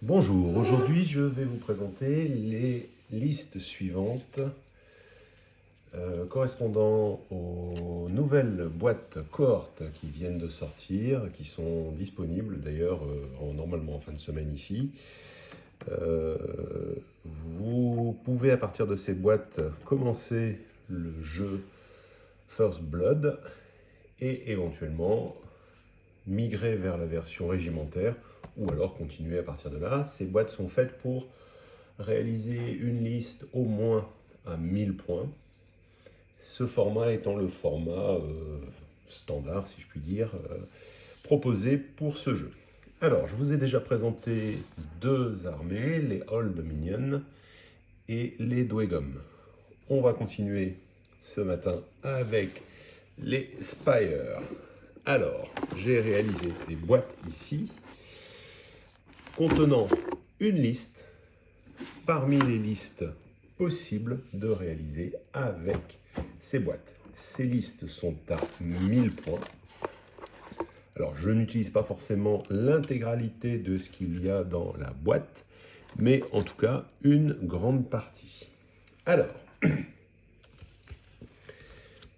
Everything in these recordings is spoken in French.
Bonjour, aujourd'hui je vais vous présenter les listes suivantes correspondant aux nouvelles boîtes cohortes qui viennent de sortir, qui sont disponibles d'ailleurs normalement en fin de semaine ici. Vous pouvez à partir de ces boîtes commencer le jeu First Blood et éventuellement migrer vers la version régimentaire ou alors continuer à partir de là. Ces boîtes sont faites pour réaliser une liste au moins à 1000 points. Ce format étant le format standard, si je puis dire, proposé pour ce jeu. Alors, je vous ai déjà présenté deux armées, les Old Dominion et les Dwegom. On va continuer ce matin avec les Spire. Alors, j'ai réalisé des boîtes ici contenant une liste parmi les listes possibles de réaliser avec ces boîtes. Ces listes sont à 1000 points. Alors, je n'utilise pas forcément l'intégralité de ce qu'il y a dans la boîte, mais en tout cas, une grande partie. Alors,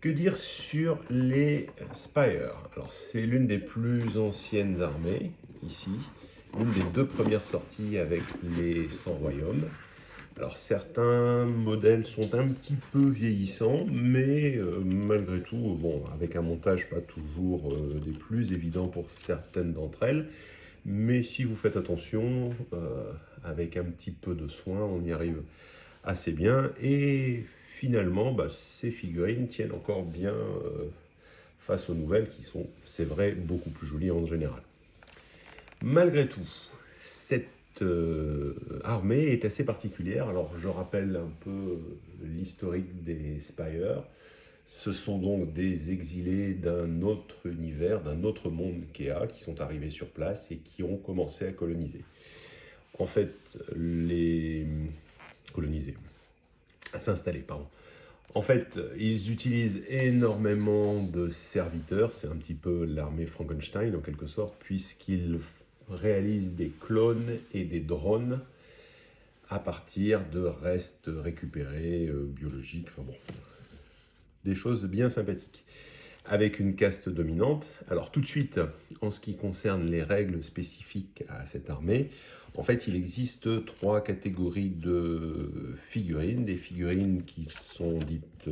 que dire sur les Spire? Alors, c'est l'une des plus anciennes armées, ici. L'une des deux premières sorties avec les 100 royaumes. Alors, certains modèles sont un petit peu vieillissants, mais malgré tout, bon, avec un montage pas toujours des plus évidents pour certaines d'entre elles. Mais si vous faites attention, avec un petit peu de soin, on y arrive assez bien. Et finalement, ces figurines tiennent encore bien face aux nouvelles qui sont, c'est vrai, beaucoup plus jolies en général. Malgré tout, cette armée est assez particulière. Alors, je rappelle un peu l'historique des Spire. Ce sont donc des exilés d'un autre univers, d'un autre monde qu'Ea, qui sont arrivés sur place et qui ont commencé à coloniser. En fait, à s'installer, pardon. En fait, ils utilisent énormément de serviteurs, c'est un petit peu l'armée Frankenstein en quelque sorte, puisqu'ils réalisent des clones et des drones à partir de restes récupérés biologiques, enfin bon, des choses bien sympathiques. Avec une caste dominante. Alors tout de suite, en ce qui concerne les règles spécifiques à cette armée, en fait il existe trois catégories de figurines. Des figurines qui sont dites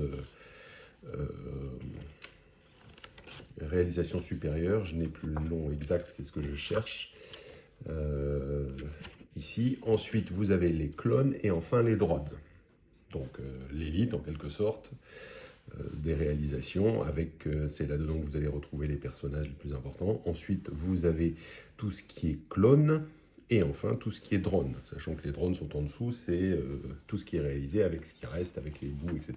réalisation supérieure, je n'ai plus le nom exact, c'est ce que je cherche ici. Ensuite vous avez les clones et enfin les drones. Donc l'élite en quelque sorte. Des réalisations avec, c'est là-dedans que vous allez retrouver les personnages les plus importants. Ensuite, vous avez tout ce qui est clone et enfin tout ce qui est drone. Sachant que les drones sont en dessous, c'est tout ce qui est réalisé avec ce qui reste, avec les bouts, etc.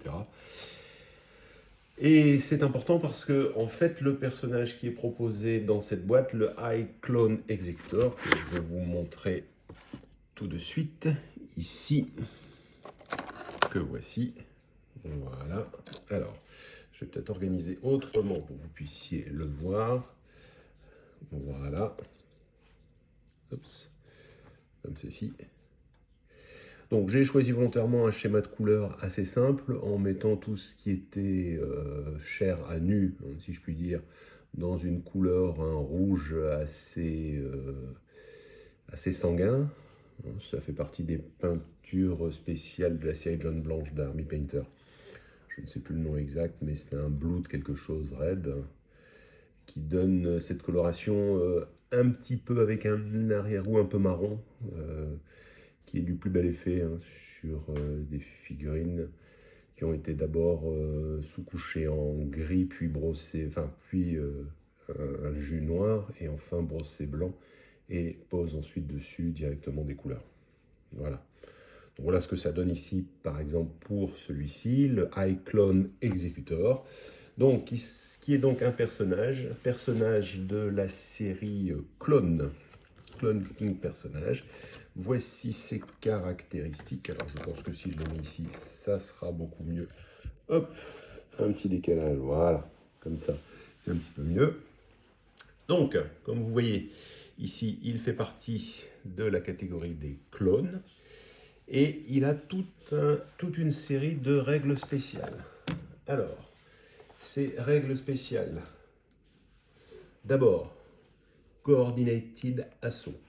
Et c'est important parce que, en fait, le personnage qui est proposé dans cette boîte, le High Clone Executor, que je vais vous montrer tout de suite, ici, que voici. Voilà. Alors, je vais peut-être organiser autrement pour que vous puissiez le voir. Voilà. Oups. Comme ceci. Donc, j'ai choisi volontairement un schéma de couleur assez simple en mettant tout ce qui était chair à nu, hein, si je puis dire, dans une couleur, un rouge assez sanguin. Ça fait partie des peintures spéciales de la série John Blanche d'Army Painter. Je ne sais plus le nom exact, mais c'est un blue de quelque chose red qui donne cette coloration un petit peu avec un arrière-goût un peu marron, qui est du plus bel effet sur des figurines qui ont été d'abord sous-couchées en gris, puis brossées, puis un jus noir, et enfin brossé blanc, et pose ensuite dessus directement des couleurs. Voilà. Donc voilà ce que ça donne ici, par exemple, pour celui-ci, le High Clone Executor. Donc, qui est donc un personnage de la série Clone King personnage. Voici ses caractéristiques. Alors, je pense que si je le mets ici, ça sera beaucoup mieux. Hop, un petit décalage, voilà, comme ça, c'est un petit peu mieux. Donc, comme vous voyez, Ici, il fait partie de la catégorie des clones et il a toute une série de règles spéciales. Alors, ces règles spéciales, d'abord, Coordinated Assault.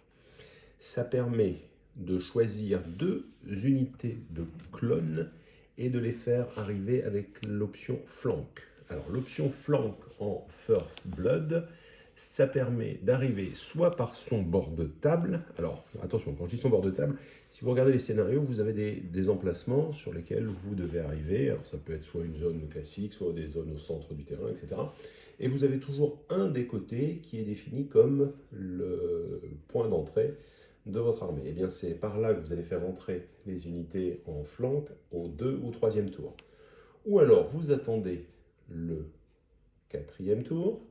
Ça permet de choisir 2 unités de clones et de les faire arriver avec l'option flank. Alors l'option flank en First Blood, ça permet d'arriver soit par son bord de table. Alors attention, quand je dis son bord de table, si vous regardez les scénarios, vous avez des emplacements sur lesquels vous devez arriver. Alors ça peut être soit une zone classique, soit des zones au centre du terrain, etc. Et vous avez toujours un des côtés qui est défini comme le point d'entrée de votre armée. Et bien c'est par là que vous allez faire entrer les unités en flanc au 2 ou 3e tour. Ou alors vous attendez le 4e tour,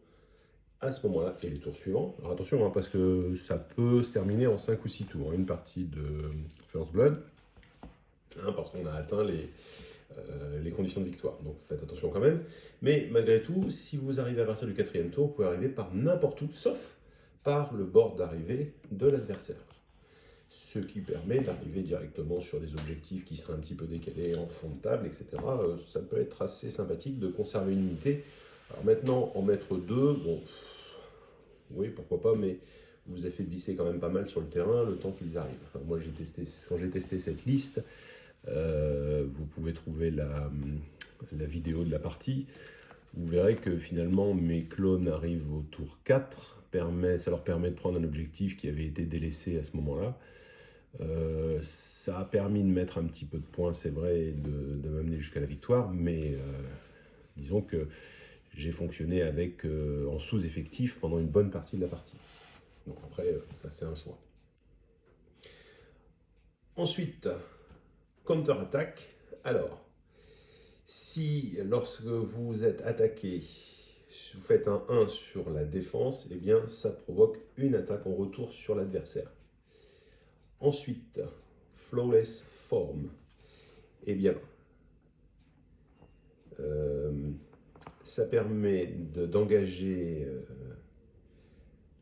à ce moment-là, et les tours suivants. Alors attention, hein, parce que ça peut se terminer en 5 ou 6 tours, une partie de First Blood, hein, parce qu'on a atteint les conditions de victoire. Donc faites attention quand même. Mais malgré tout, si vous arrivez à partir du 4e tour, vous pouvez arriver par n'importe où, sauf par le bord d'arrivée de l'adversaire. Ce qui permet d'arriver directement sur des objectifs qui seraient un petit peu décalés en fond de table, etc. Ça peut être assez sympathique de conserver une unité. Alors maintenant, en mettre 2, bon, oui, pourquoi pas, mais vous avez fait glisser quand même pas mal sur le terrain le temps qu'ils arrivent. Enfin, moi, quand j'ai testé cette liste, vous pouvez trouver la vidéo de la partie. Vous verrez que finalement, mes clones arrivent au tour 4. Ça leur permet de prendre un objectif qui avait été délaissé à ce moment-là. Ça a permis de mettre un petit peu de points, c'est vrai, et de m'amener jusqu'à la victoire, mais disons que j'ai fonctionné en sous-effectif pendant une bonne partie de la partie. Donc après, ça c'est un choix. Ensuite, counter-attaque. Alors, si lorsque vous êtes attaqué, vous faites un 1 sur la défense, eh bien ça provoque une attaque en retour sur l'adversaire. Ensuite, Flawless Form. Eh bien, ça permet d'engager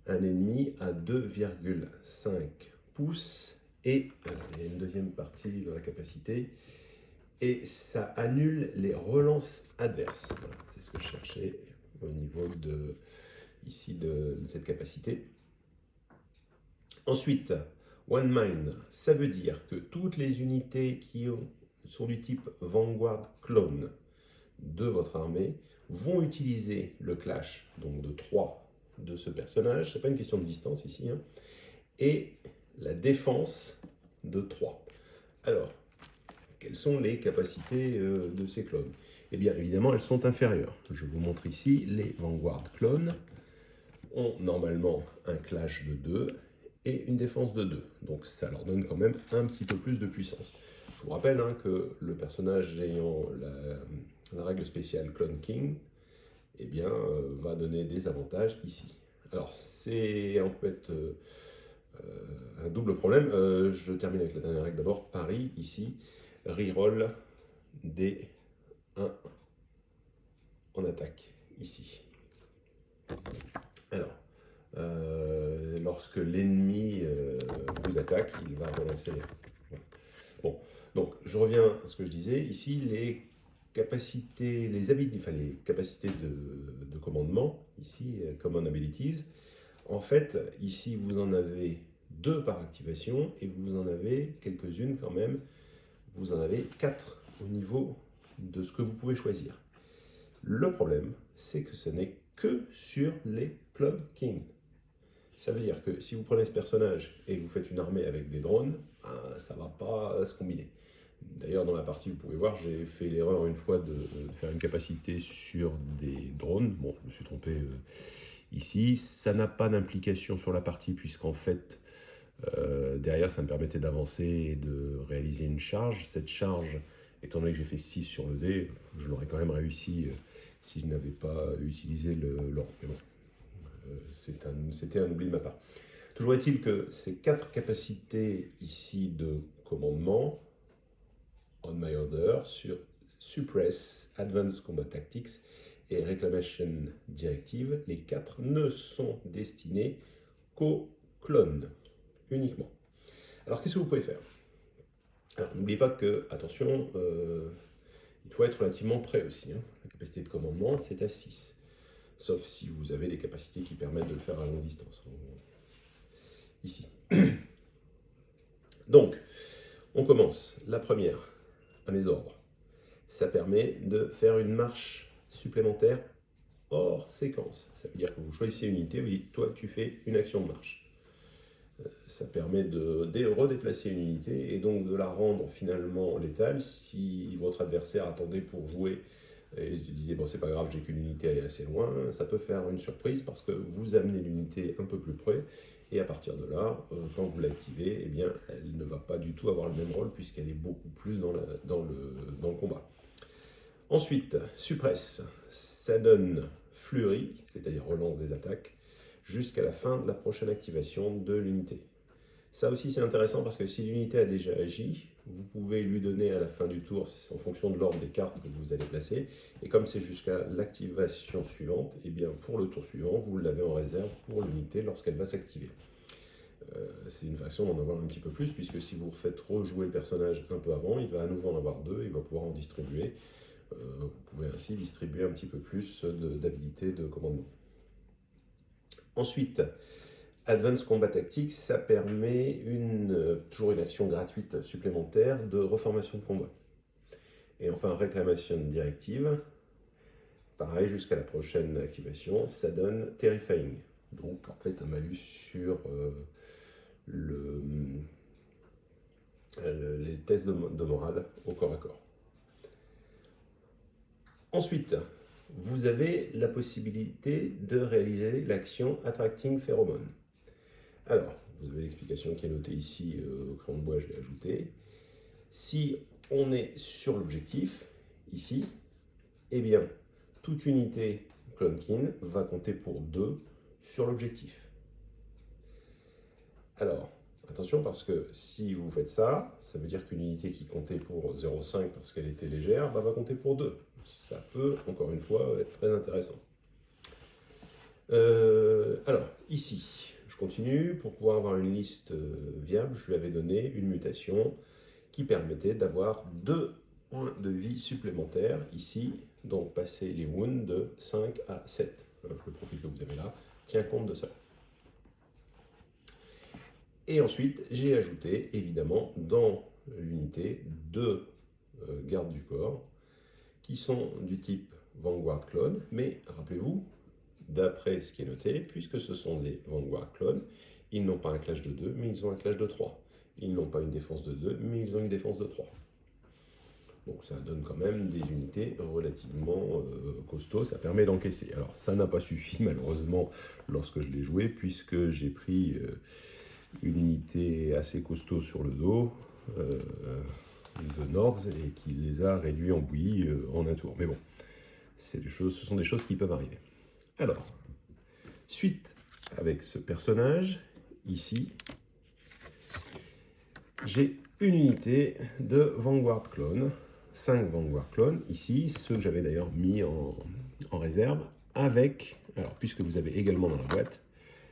un ennemi à 2,5 pouces. Et alors, il y a une deuxième partie dans la capacité. Et ça annule les relances adverses. Voilà, c'est ce que je cherchais au niveau de cette capacité. Ensuite, One Mind, ça veut dire que toutes les unités qui sont du type Vanguard Clone de votre armée vont utiliser le clash, donc de 3 de ce personnage, c'est pas une question de distance ici, hein, et la défense de 3. Alors, quelles sont les capacités de ces clones? Eh bien, évidemment, elles sont inférieures. Je vous montre ici, les Vanguard clones ont normalement un clash de 2 et une défense de 2. Donc ça leur donne quand même un petit peu plus de puissance. Je vous rappelle hein, que le personnage ayant la règle spéciale Clone King eh bien, va donner des avantages ici. Alors c'est en fait un double problème. Je termine avec la dernière règle d'abord. Paris, ici, reroll des 1 en attaque, ici. Alors, lorsque l'ennemi vous attaque, il va relancer. Voilà. Bon, donc je reviens à ce que je disais. Ici, les capacités, enfin, les capacités de commandement, ici, Command Abilities, en fait, ici, vous en avez 2 par activation et vous en avez quelques-unes quand même. Vous en avez 4 au niveau de ce que vous pouvez choisir. Le problème, c'est que ce n'est que sur les Clone King. Ça veut dire que si vous prenez ce personnage et que vous faites une armée avec des drones, ça ne va pas se combiner. D'ailleurs, dans la partie, vous pouvez voir, j'ai fait l'erreur une fois de faire une capacité sur des drones. Bon, je me suis trompé ici. Ça n'a pas d'implication sur la partie, puisqu'en fait, derrière, ça me permettait d'avancer et de réaliser une charge. Cette charge, étant donné que j'ai fait 6 sur le dé, je l'aurais quand même réussi si je n'avais pas utilisé l'or. Mais bon, c'était un oubli de ma part. Toujours est-il que ces 4 capacités ici de commandement, on my order, sur Suppress, Advanced Combat Tactics et Reclamation Directive, les 4 ne sont destinés qu'aux clone, uniquement. Alors, qu'est-ce que vous pouvez faire? Alors, n'oubliez pas que, attention, il faut être relativement près aussi. Hein. La capacité de commandement, c'est à 6. Sauf si vous avez des capacités qui permettent de le faire à longue distance. Ici. Donc, on commence. La première, à mes ordres. Ça permet de faire une marche supplémentaire hors séquence. Ça veut dire que vous choisissez une unité, vous dites, toi, tu fais une action de marche. Ça permet de redéplacer une unité et donc de la rendre finalement létale si votre adversaire attendait pour jouer et se disait bon c'est pas grave j'ai qu'une unité elle est assez loin, ça peut faire une surprise parce que vous amenez l'unité un peu plus près et à partir de là quand vous l'activez eh bien elle ne va pas du tout avoir le même rôle puisqu'elle est beaucoup plus dans le combat. Ensuite, suppresse, ça donne flurry, c'est-à-dire relance des attaques, jusqu'à la fin de la prochaine activation de l'unité. Ça aussi c'est intéressant parce que si l'unité a déjà agi, vous pouvez lui donner à la fin du tour, en fonction de l'ordre des cartes que vous allez placer, et comme c'est jusqu'à l'activation suivante, et bien pour le tour suivant, vous l'avez en réserve pour l'unité lorsqu'elle va s'activer. C'est une façon d'en avoir un petit peu plus, puisque si vous faites rejouer le personnage un peu avant, il va à nouveau en avoir 2, il va pouvoir en distribuer. Vous pouvez ainsi distribuer un petit peu plus d'habilités de commandement. Ensuite, Advanced Combat Tactics, ça permet toujours une action gratuite supplémentaire de reformation de combat. Et enfin, Réclamation Directive, pareil, jusqu'à la prochaine activation, ça donne Terrifying. Donc, en fait, un malus sur les tests de morale au corps à corps. Ensuite, vous avez la possibilité de réaliser l'action Attracting Pheromone. Alors, vous avez l'explication qui est notée ici au crayon de bois, je l'ai ajouté. Si on est sur l'objectif, ici, eh bien, toute unité Clonkin va compter pour 2 sur l'objectif. Alors, attention parce que si vous faites ça, ça veut dire qu'une unité qui comptait pour 0,5 parce qu'elle était légère, va compter pour 2. Ça peut, encore une fois, être très intéressant. Alors, ici, je continue. Pour pouvoir avoir une liste viable, je lui avais donné une mutation qui permettait d'avoir 2 points de vie supplémentaires ici, donc passer les wounds de 5 à 7. Le profil que vous avez là tient compte de ça. Et ensuite, j'ai ajouté, évidemment, dans l'unité, 2 gardes du corps qui sont du type Vanguard Clone, mais rappelez-vous, d'après ce qui est noté, puisque ce sont des Vanguard Clones, ils n'ont pas un clash de 2, mais ils ont un clash de 3. Ils n'ont pas une défense de 2, mais ils ont une défense de 3. Donc ça donne quand même des unités relativement costauds, ça permet d'encaisser. Alors ça n'a pas suffi malheureusement lorsque je l'ai joué, puisque j'ai pris une unité assez costaud sur le dos de Nords et qui les a réduits en bouillie en un tour. Mais bon, ce sont des choses qui peuvent arriver. Alors, suite avec ce personnage, ici, j'ai une unité de Vanguard Clone, 5 Vanguard Clone, ici, ceux que j'avais d'ailleurs mis en réserve, avec, alors puisque vous avez également dans la boîte,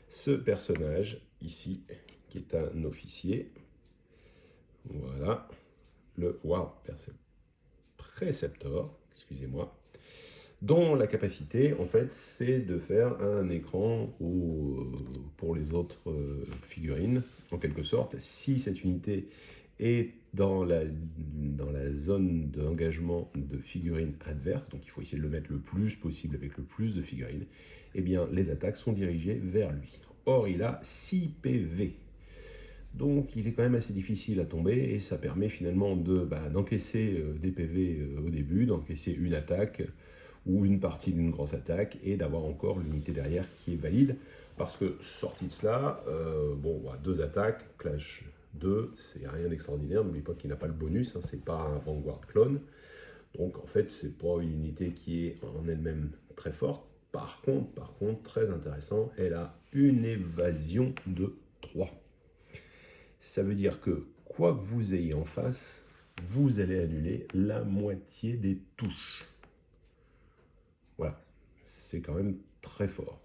ce personnage ici, qui est un officier, voilà, le Ward Preceptor, excusez-moi, dont la capacité, en fait, c'est de faire un écran pour les autres figurines, en quelque sorte. Si cette unité est dans la zone d'engagement de figurines adverses, donc il faut essayer de le mettre le plus possible avec le plus de figurines, eh bien, les attaques sont dirigées vers lui. Or, il a 6 PV. Donc il est quand même assez difficile à tomber et ça permet finalement d'encaisser des PV au début, d'encaisser une attaque ou une partie d'une grosse attaque et d'avoir encore l'unité derrière qui est valide. Parce que sorti de cela, 2 attaques, clash 2, c'est rien d'extraordinaire. N'oubliez pas qu'il n'a pas le bonus, hein, c'est pas un Vanguard Clone. Donc en fait, c'est pas une unité qui est en elle-même très forte. Par contre, très intéressant, elle a une évasion de 3. Ça veut dire que quoi que vous ayez en face, vous allez annuler la moitié des touches. Voilà, c'est quand même très fort.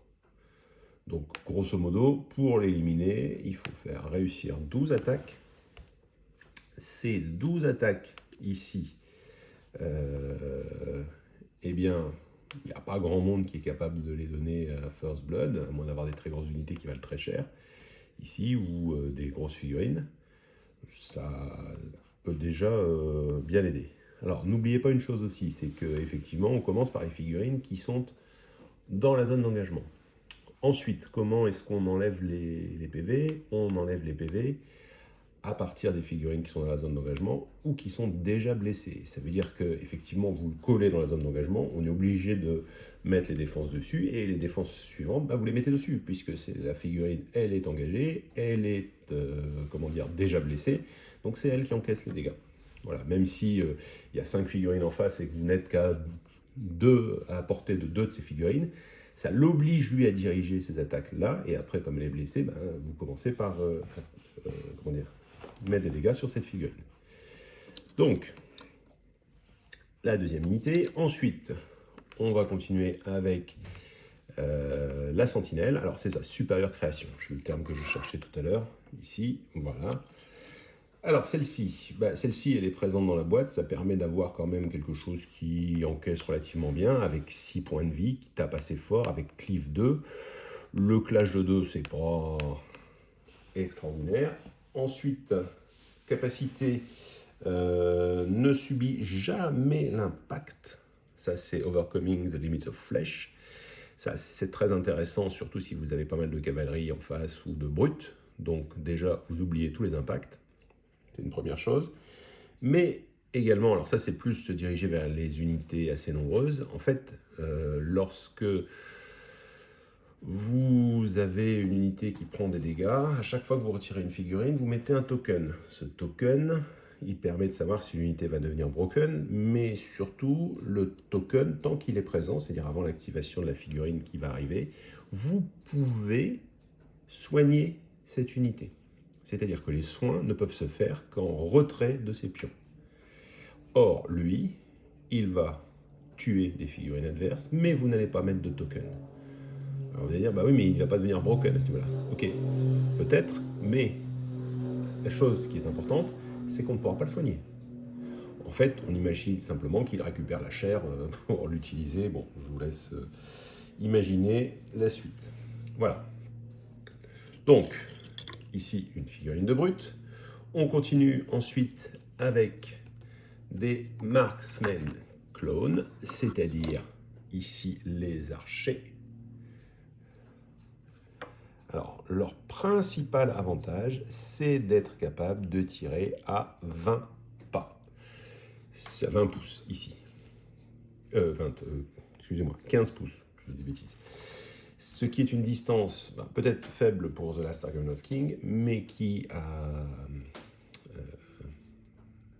Donc, grosso modo, pour l'éliminer, il faut faire réussir 12 attaques. Ces 12 attaques ici, eh bien, il n'y a pas grand monde qui est capable de les donner à First Blood, à moins d'avoir des très grosses unités qui valent très cher, ici, ou des grosses figurines. Ça peut déjà bien l'aider. Alors, n'oubliez pas une chose aussi, c'est qu'effectivement, on commence par les figurines qui sont dans la zone d'engagement. Ensuite, comment est-ce qu'on enlève les PV? On enlève les PV à partir des figurines qui sont dans la zone d'engagement ou qui sont déjà blessées. Ça veut dire qu'effectivement, vous le collez dans la zone d'engagement, on est obligé de mettre les défenses dessus, et les défenses suivantes, bah, vous les mettez dessus, puisque la figurine, elle est engagée, elle est déjà blessée, donc c'est elle qui encaisse les dégâts. Voilà, même si il y a 5 figurines en face et que vous n'êtes qu'à à portée de 2 de ces figurines, ça l'oblige lui à diriger ces attaques-là, et après, comme elle est blessée, ben, vous commencez par mettre des dégâts sur cette figurine. Donc, la deuxième unité. Ensuite, on va continuer avec la sentinelle. Alors, c'est sa supérieure création. C'est le terme que je cherchais tout à l'heure. Ici, voilà. Alors, celle-ci, elle est présente dans la boîte. Ça permet d'avoir quand même quelque chose qui encaisse relativement bien, avec 6 points de vie, qui tape assez fort, avec Cleave 2. Le Clash de 2, c'est pas extraordinaire. Ensuite, capacité ne subit jamais l'impact. Ça, c'est Overcoming the Limits of Flesh. Ça, c'est très intéressant, surtout si vous avez pas mal de cavalerie en face ou de brutes. Donc, déjà, vous oubliez tous les impacts. C'est une première chose. Mais également, alors ça, c'est plus se diriger vers les unités assez nombreuses. En fait, lorsque vous avez une unité qui prend des dégâts, à chaque fois que vous retirez une figurine, vous mettez un token. Ce token, il permet de savoir si l'unité va devenir broken, mais surtout, le token, tant qu'il est présent, c'est-à-dire avant l'activation de la figurine qui va arriver, vous pouvez soigner cette unité. C'est-à-dire que les soins ne peuvent se faire qu'en retrait de ses pions. Or, lui, il va tuer des figurines adverses, mais vous n'allez pas mettre de token. Alors vous allez dire, bah oui, mais il ne va pas devenir broken à ce niveau-là. Ok, peut-être, mais la chose qui est importante, c'est qu'on ne pourra pas le soigner. En fait, on imagine simplement qu'il récupère la chair pour l'utiliser. Bon, je vous laisse imaginer la suite. Voilà. Donc, ici, une figurine de brute. On continue ensuite avec des marksmen clones, c'est-à-dire ici les archers. Alors, leur principal avantage, c'est d'être capable de tirer à 20 pas. C'est à 20 pouces, ici. 15 pouces, je dis des bêtises. Ce qui est une distance peut-être faible pour The Last Argon of King, mais qui a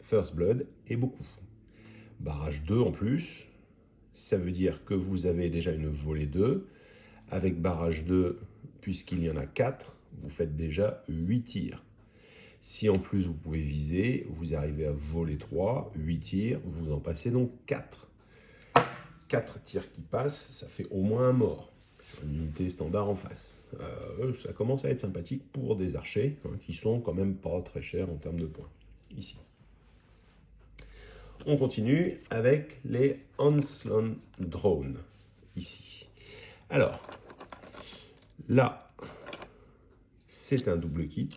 First Blood est beaucoup. Barrage 2 en plus, ça veut dire que vous avez déjà une volée 2. Avec barrage 2, puisqu'il y en a 4, vous faites déjà 8 tirs. Si en plus vous pouvez viser, vous arrivez à voler 3, 8 tirs, vous en passez donc 4. 4 tirs qui passent, ça fait au moins un mort sur une unité standard en face. Ça commence à être sympathique pour des archers qui sont quand même pas très chers en termes de points. Ici. On continue avec les Onslaught Drones, ici. Alors, là, c'est un double kit.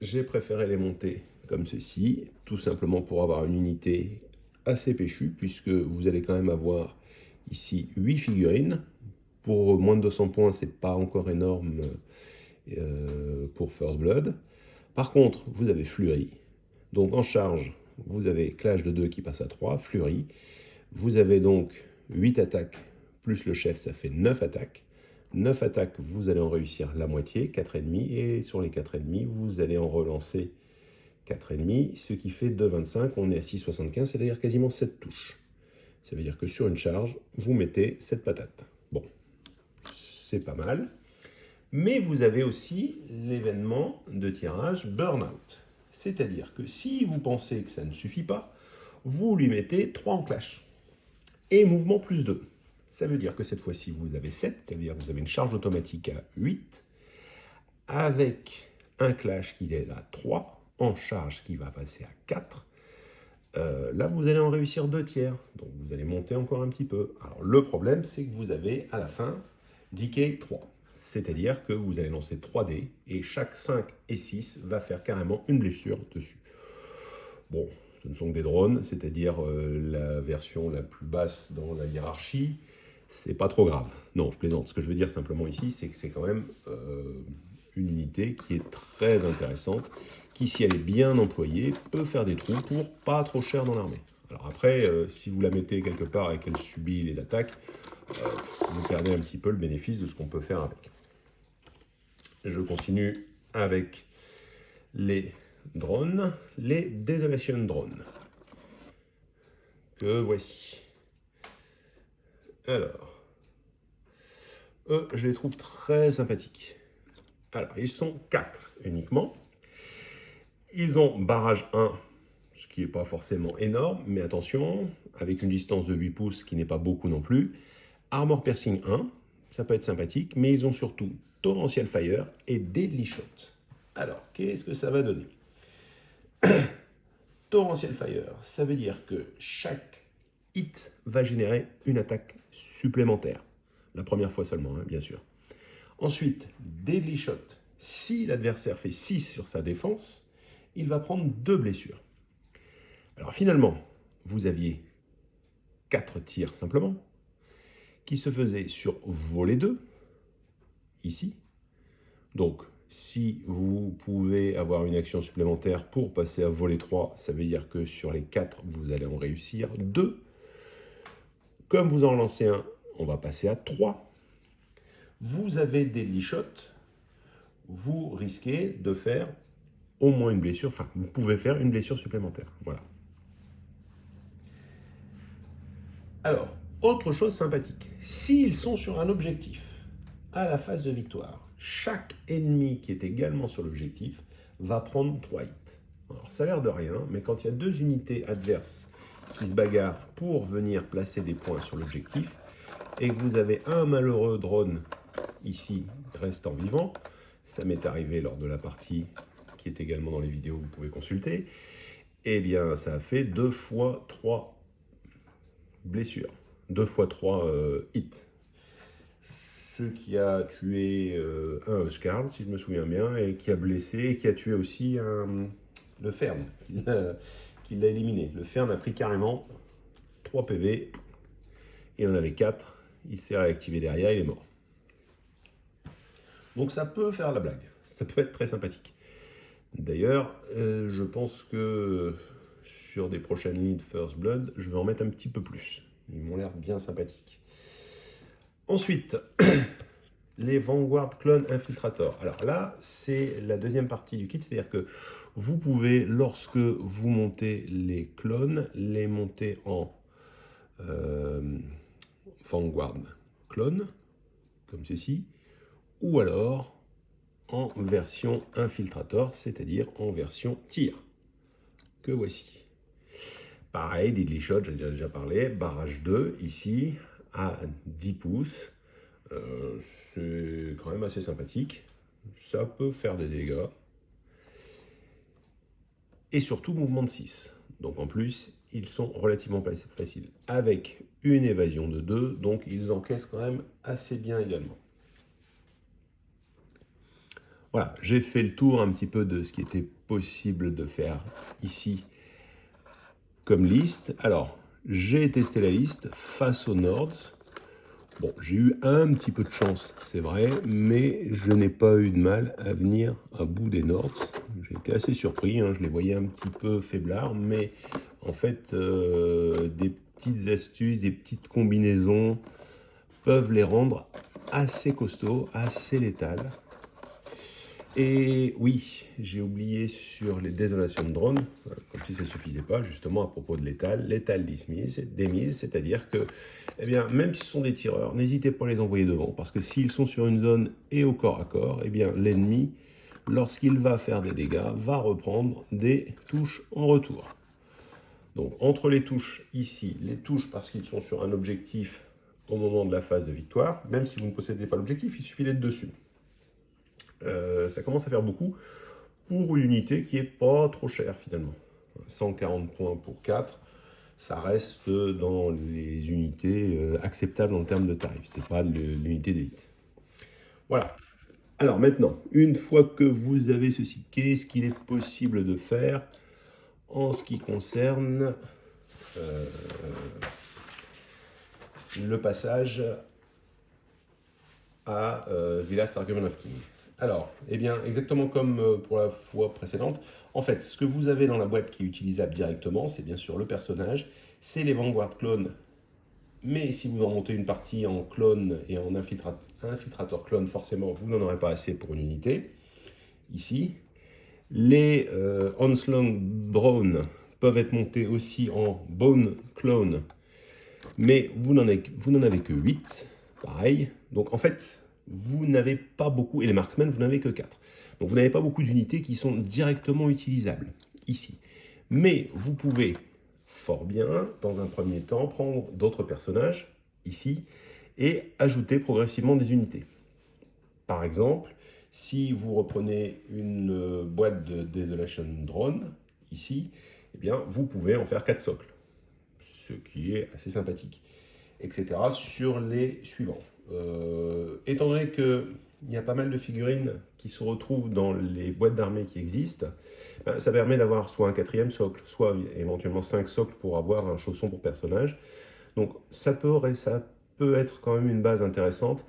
J'ai préféré les monter comme ceci, tout simplement pour avoir une unité assez péchue, puisque vous allez quand même avoir ici 8 figurines. Pour moins de 200 points, c'est pas encore énorme pour First Blood. Par contre, vous avez Flurry. Donc en charge, vous avez Clash de 2 qui passe à 3, Flurry. Vous avez donc 8 attaques, plus le chef, ça fait 9 attaques. 9 attaques, vous allez en réussir la moitié, 4,5. Et sur les 4,5, vous allez en relancer 4,5, ce qui fait 2,25. On est à 6,75, c'est-à-dire quasiment 7 touches. Ça veut dire que sur une charge, vous mettez 7 patates. Bon, c'est pas mal. Mais vous avez aussi l'événement de tirage Burnout. C'est-à-dire que si vous pensez que ça ne suffit pas, vous lui mettez 3 en clash. Et mouvement plus 2. Ça veut dire que cette fois-ci, vous avez 7, ça veut dire que vous avez une charge automatique à 8, avec un clash qui est à 3, en charge qui va passer à 4. Là, vous allez en réussir 2 tiers, donc vous allez monter encore un petit peu. Alors, le problème, c'est que vous avez, à la fin, Decay 3. C'est-à-dire que vous allez lancer 3 dés, et chaque 5 et 6 va faire carrément une blessure dessus. Bon, ce ne sont que des drones, c'est-à-dire la version la plus basse dans la hiérarchie, c'est pas trop grave. Non, je plaisante. Ce que je veux dire simplement ici, c'est que c'est quand même une unité qui est très intéressante, qui, si elle est bien employée, peut faire des trous pour pas trop cher dans l'armée. Alors après, si vous la mettez quelque part et qu'elle subit les attaques, vous perdez un petit peu le bénéfice de ce qu'on peut faire avec. Je continue avec les drones, les Desolation Drones, que voici. Alors, eux, je les trouve très sympathiques. Alors, ils sont 4 uniquement. Ils ont barrage 1, ce qui n'est pas forcément énorme, mais attention, avec une distance de 8 pouces, qui n'est pas beaucoup non plus. Armor Piercing 1, ça peut être sympathique, mais ils ont surtout Torrential Fire et Deadly Shot. Alors, qu'est-ce que ça va donner? Torrential Fire, ça veut dire que chaque hit va générer une attaque supplémentaire. La première fois seulement, hein, bien sûr. Ensuite, Deadly Shot. Si l'adversaire fait 6 sur sa défense, il va prendre 2 blessures. Alors finalement, vous aviez 4 tirs simplement, qui se faisaient sur volet 2, ici. Donc, si vous pouvez avoir une action supplémentaire pour passer à volet 3, ça veut dire que sur les 4, vous allez en réussir 2. Comme vous en lancez un, on va passer à 3. Vous avez Deadly Shot, vous risquez de faire au moins une blessure, enfin, vous pouvez faire une blessure supplémentaire. Voilà. Alors, autre chose sympathique, s'ils sont sur un objectif à la phase de victoire, chaque ennemi qui est également sur l'objectif va prendre 3 hits. Alors, ça a l'air de rien, mais quand il y a 2 unités adverses qui se bagarrent pour venir placer des points sur l'objectif, et que vous avez un malheureux drone ici restant vivant, ça m'est arrivé lors de la partie qui est également dans les vidéos que vous pouvez consulter, eh bien ça a fait 2 fois 3 blessures, 2 fois 3 hits. Ce qui a tué un Huskarl, si je me souviens bien, et qui a blessé, et qui a tué aussi le Fern, qui l'a éliminé. Le Fern a pris carrément 3 PV, il en avait 4, il s'est réactivé derrière, il est mort. Donc ça peut faire la blague, ça peut être très sympathique. D'ailleurs, je pense que sur des prochaines lignes First Blood, je vais en mettre un petit peu plus. Ils m'ont l'air bien sympathiques. Ensuite, les Vanguard Clone Infiltrator. Alors là, c'est la deuxième partie du kit, c'est-à-dire que vous pouvez, lorsque vous montez les clones, les monter en Vanguard Clone, comme ceci, ou alors en version Infiltrator, c'est-à-dire en version tir, que voici. Pareil, Deadly Shot, j'ai déjà parlé, barrage 2, ici, à 10 pouces. C'est quand même assez sympathique. Ça peut faire des dégâts. Et surtout, mouvement de 6. Donc en plus, ils sont relativement faciles. Avec une évasion de 2, donc ils encaissent quand même assez bien également. Voilà, j'ai fait le tour un petit peu de ce qui était possible de faire ici comme liste. Alors, j'ai testé la liste face aux Nords. Bon, j'ai eu un petit peu de chance, c'est vrai, mais je n'ai pas eu de mal à venir à bout des Nords. J'ai été assez surpris, hein, je les voyais un petit peu faiblards, mais en fait, des petites astuces, des petites combinaisons peuvent les rendre assez costauds, assez létals. Et oui, j'ai oublié sur les Desolation Drones, comme si ça ne suffisait pas, justement à propos de l'étal démise, c'est-à-dire que, eh bien, même si ce sont des tireurs, n'hésitez pas à les envoyer devant, parce que s'ils sont sur une zone et au corps à corps, eh bien, l'ennemi, lorsqu'il va faire des dégâts, va reprendre des touches en retour. Donc, entre les touches ici, les touches parce qu'ils sont sur un objectif au moment de la phase de victoire, même si vous ne possédez pas l'objectif, il suffit d'être dessus. Ça commence à faire beaucoup pour une unité qui n'est pas trop chère finalement. 140 points pour 4, ça reste dans les unités acceptables en termes de tarifs. Ce n'est pas l'unité d'élite. Voilà. Alors maintenant, une fois que vous avez ceci, qu'est-ce qu'il est possible de faire en ce qui concerne le passage à The Last Argument of King? Alors, eh bien, exactement comme pour la fois précédente, en fait, ce que vous avez dans la boîte qui est utilisable directement, c'est bien sûr le personnage, c'est les Vanguard clones. Mais si vous en montez une partie en clone et en infiltrateur clone, forcément, vous n'en aurez pas assez pour une unité. Ici, les Onslaught Drone peuvent être montés aussi en Bone Clone, mais vous n'en avez que 8, pareil. Donc en fait, vous n'avez pas beaucoup, et les Marksmen, vous n'avez que 4. Donc vous n'avez pas beaucoup d'unités qui sont directement utilisables, ici. Mais vous pouvez fort bien, dans un premier temps, prendre d'autres personnages, ici, et ajouter progressivement des unités. Par exemple, si vous reprenez une boîte de Desolation Drone, ici, eh bien, vous pouvez en faire 4 socles, ce qui est assez sympathique, etc. sur les suivants. Étant donné qu'il y a pas mal de figurines qui se retrouvent dans les boîtes d'armée qui existent, ça permet d'avoir soit un 4e socle, soit éventuellement 5 socles pour avoir un chausson pour personnage. Donc ça peut être quand même une base intéressante,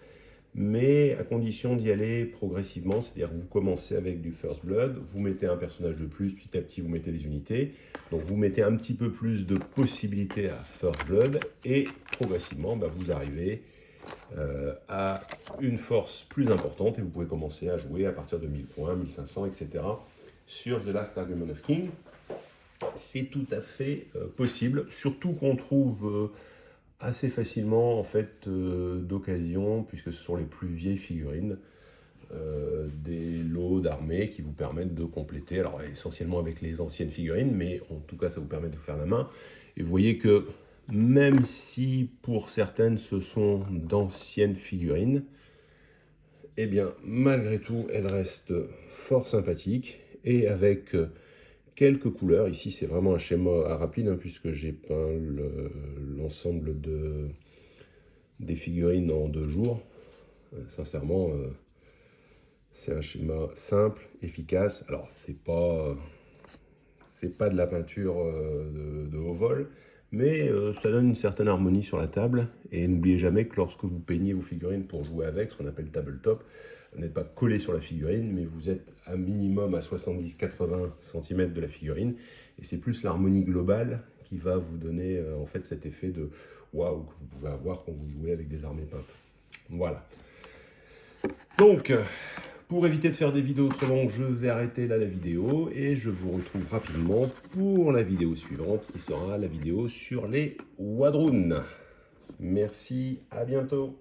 mais à condition d'y aller progressivement, c'est-à-dire que vous commencez avec du First Blood, vous mettez un personnage de plus, petit à petit vous mettez des unités, donc vous mettez un petit peu plus de possibilités à First Blood, et progressivement vous arrivez à une force plus importante, et vous pouvez commencer à jouer à partir de 1000 points, 1500, etc. sur The Last Argument of King. C'est tout à fait possible, surtout qu'on trouve assez facilement en fait d'occasion, puisque ce sont les plus vieilles figurines, des lots d'armées qui vous permettent de compléter, alors essentiellement avec les anciennes figurines, mais en tout cas ça vous permet de vous faire la main. Et vous voyez que même si pour certaines ce sont d'anciennes figurines, eh bien malgré tout elles restent fort sympathiques, et avec quelques couleurs. Ici, c'est vraiment un schéma rapide, hein, puisque j'ai peint l'ensemble des figurines en 2 jours. Sincèrement, c'est un schéma simple, efficace. Alors, c'est pas de la peinture de haut vol, mais ça donne une certaine harmonie sur la table. Et n'oubliez jamais que lorsque vous peignez vos figurines pour jouer avec, ce qu'on appelle tabletop, vous n'êtes pas collé sur la figurine, mais vous êtes à minimum à 70-80 cm de la figurine. Et c'est plus l'harmonie globale qui va vous donner en fait cet effet de waouh que vous pouvez avoir quand vous jouez avec des armées peintes. Voilà. Donc, pour éviter de faire des vidéos trop longues, je vais arrêter là la vidéo et je vous retrouve rapidement pour la vidéo suivante qui sera la vidéo sur les Wadroun. Merci, à bientôt.